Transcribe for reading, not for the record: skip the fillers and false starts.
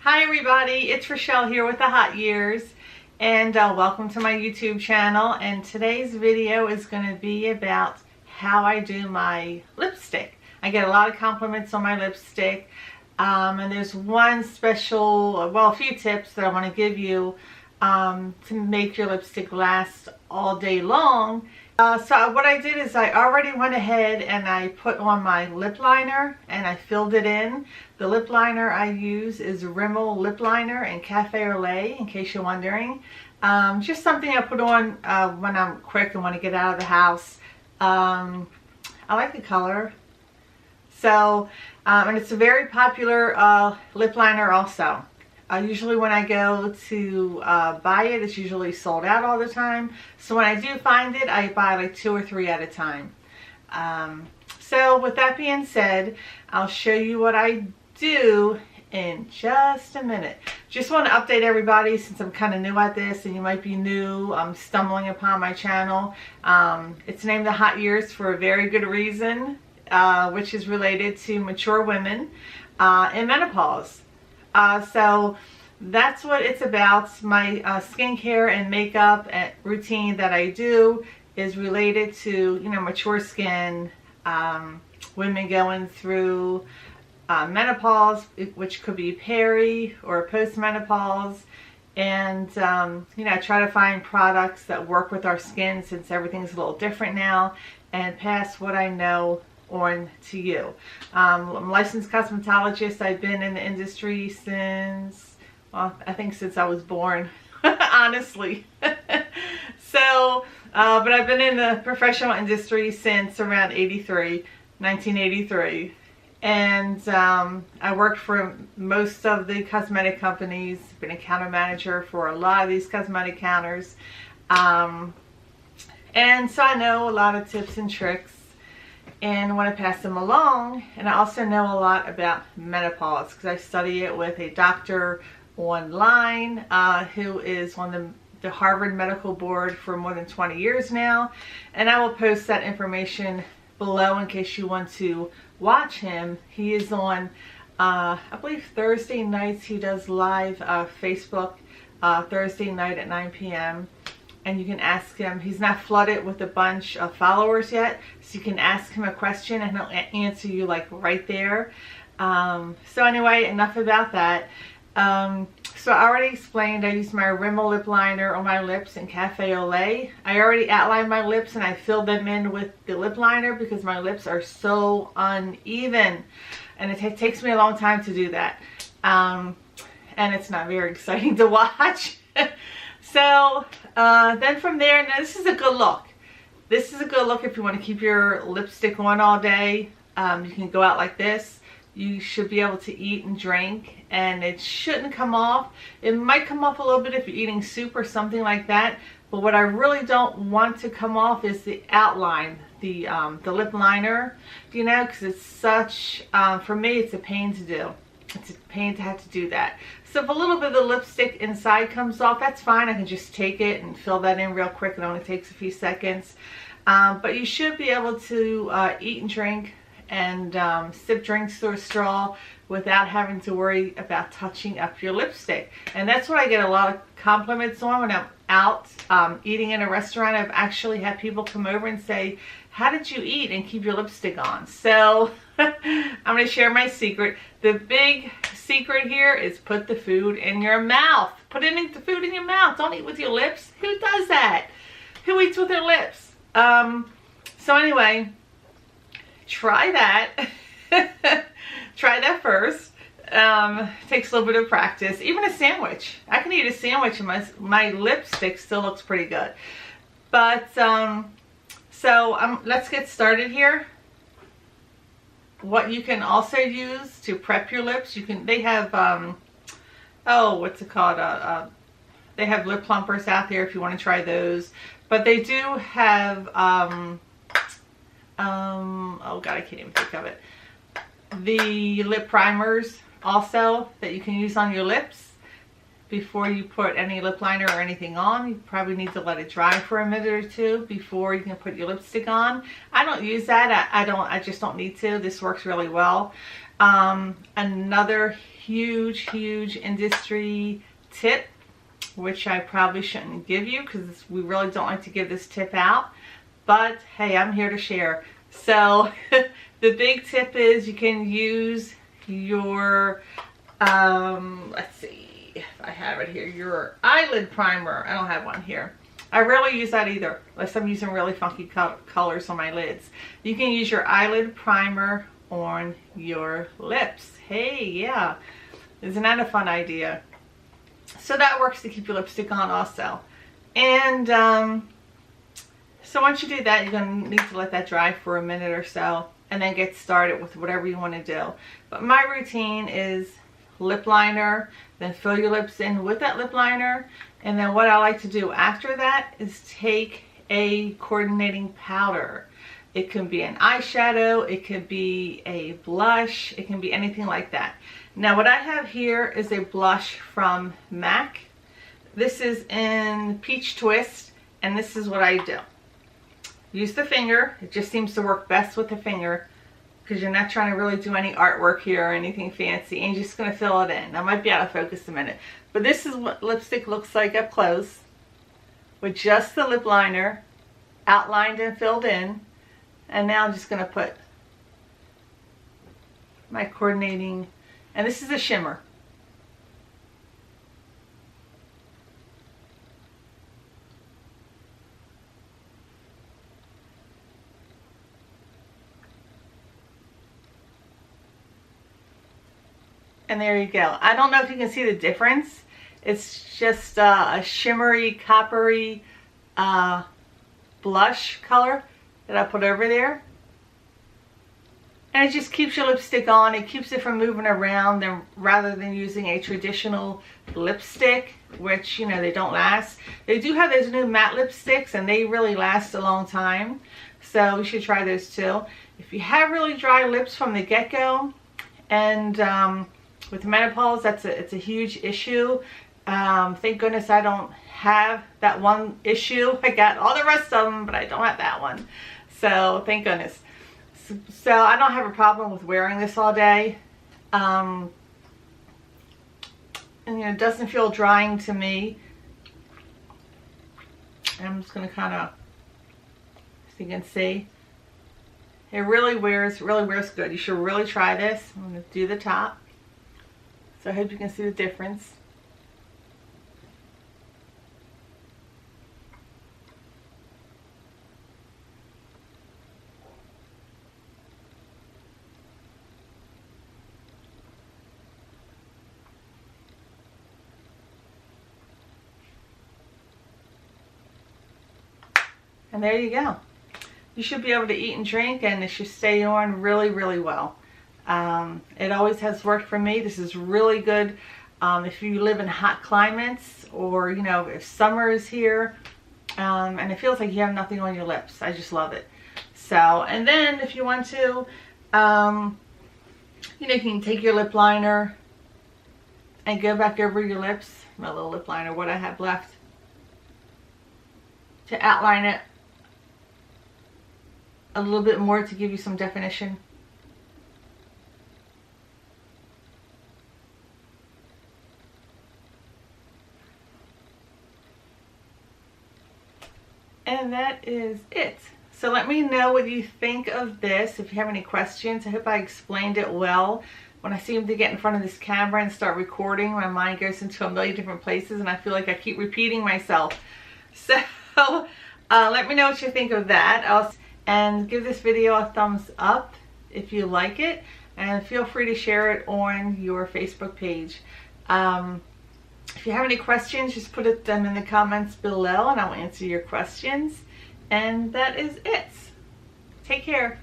Hi everybody, it's Rochelle here with the Hot Years, and welcome to my YouTube channel. And today's video is going to be about how I do my lipstick. I get a lot of compliments on my lipstick, and there's one special, well, a few tips that I want to give you to make your lipstick last all day long. So what I did is I already went ahead and I put on my lip liner and I filled it in. The lip liner I use is Rimmel lip liner in Cafe or Lait, in case you're wondering. Just something I put on when I'm quick and want to get out of the house. I like the color. So, and it's a very popular lip liner also. Usually when I go to buy it, it's usually sold out all the time. So when I do find it, I buy like 2 or 3 at a time. So with that being said, I'll show you what I do in just a minute. Just want to update everybody since I'm kind of new at this and you might be new, stumbling upon my channel. It's named The Hot Years for a very good reason, which is related to mature women in menopause. So that's what it's about. My skincare and makeup routine that I do is related to, you know, mature skin, women going through menopause, which could be peri or postmenopause. And, you know, I try to find products that work with our skin since everything's a little different now, and pass what I know on to you. I'm a licensed cosmetologist. I've been in the industry since, well, I think since I was born, honestly. So, but I've been in the professional industry since around 1983. And I worked for most of the cosmetic companies, been a counter manager for a lot of these cosmetic counters. And so I know a lot of tips and tricks and want to pass them along. And I also know a lot about menopause because I study it with a doctor online who is on the Harvard Medical Board for more than 20 years now. And I will post that information below in case you want to watch him. He is on, I believe Thursday nights. He does live Facebook Thursday night at 9 p.m. And you can ask him. He's not flooded with a bunch of followers yet, so you can ask him a question and he'll answer you like right there. So anyway, enough about that. So I already explained I use my Rimmel lip liner on my lips in Cafe au Lait. I already outlined my lips and I filled them in with the lip liner because my lips are so uneven, and it takes me a long time to do that. And it's not very exciting to watch. So then from there, now this is a good look. This is a good look if you want to keep your lipstick on all day. You can go out like this. You should be able to eat and drink and it shouldn't come off. It might come off a little bit if you're eating soup or something like that. But what I really don't want to come off is the outline, the lip liner, you know, because it's such, for me, it's a pain to do. It's a pain to have to do that. So if a little bit of the lipstick inside comes off, that's fine. I can just take it and fill that in real quick. It only takes a few seconds. But you should be able to eat and drink and sip drinks through a straw without having to worry about touching up your lipstick. And that's what I get a lot of compliments on when I'm out eating in a restaurant. I've actually had people come over and say, how did you eat and keep your lipstick on? So I'm going to share my secret. The big secret here is put the food in your mouth. Put the food in your mouth. Don't eat with your lips. Who does that? Who eats with their lips? So anyway, try that. Try that first. Takes a little bit of practice. Even a sandwich. I can eat a sandwich and my lipstick still looks pretty good. But so let's get started here. What you can also use to prep your lips, they have oh, what's it called? They have lip plumpers out there if you want to try those. But they do have oh god, I can't even think of it. The lip primers also that you can use on your lips before you put any lip liner or anything on. You probably need to let it dry for a minute or two before you can put your lipstick on. I don't use that. I just don't need to. This works really well. Another huge industry tip, which I probably shouldn't give you because we really don't like to give this tip out, but hey, I'm here to share. So the big tip is you can use your let's see if I have it here, your eyelid primer. I don't have one here. I rarely use that either, unless I'm using really funky colors on my lids. You can use your eyelid primer on your lips. Hey, yeah, isn't that a fun idea? So that works to keep your lipstick on also. And so once you do that, you're going to need to let that dry for a minute or so and then get started with whatever you want to do. But my routine is lip liner, then fill your lips in with that lip liner, and then what I like to do after that is take a coordinating powder. It can be an eyeshadow, it could be a blush, it can be anything like that. Now what I have here is a blush from MAC. This is in Peachtwist, and this is what I do. Use the finger. It just seems to work best with the finger because you're not trying to really do any artwork here or anything fancy, and you're just going to fill it in. I might be out of focus a minute, but this is what lipstick looks like up close with just the lip liner outlined and filled in. And now I'm just going to put my coordinating, and this is a shimmer. And there you go. I don't know if you can see the difference. It's just a shimmery, coppery blush color that I put over there. And it just keeps your lipstick on. It keeps it from moving around rather than using a traditional lipstick, which, you know, they don't last. They do have those new matte lipsticks, and they really last a long time. So you should try those too. If you have really dry lips from the get-go, and with menopause, it's a huge issue. Thank goodness I don't have that one issue. I got all the rest of them, but I don't have that one. So thank goodness. So I don't have a problem with wearing this all day. And you know, it doesn't feel drying to me. I'm just going to kind of, so you can see, it really wears good. You should really try this. I'm going to do the top. So I hope you can see the difference. And there you go. You should be able to eat and drink, and it should stay on really well. It always has worked for me. This is really good if you live in hot climates, or you know, if summer is here and it feels like you have nothing on your lips. I just love it. So, and then if you want to, you know, you can take your lip liner and go back over your lips, my little lip liner, what I have left, to outline it a little bit more to give you some definition. And that is it. So let me know what you think of this. If you have any questions, I hope I explained it well. When I seem to get in front of this camera and start recording, my mind goes into a million different places, and I feel like I keep repeating myself. So let me know what you think of that. And give this video a thumbs up if you like it, and feel free to share it on your Facebook page. If you have any questions, just put them in the comments below and I'll answer your questions. And that is it. Take care.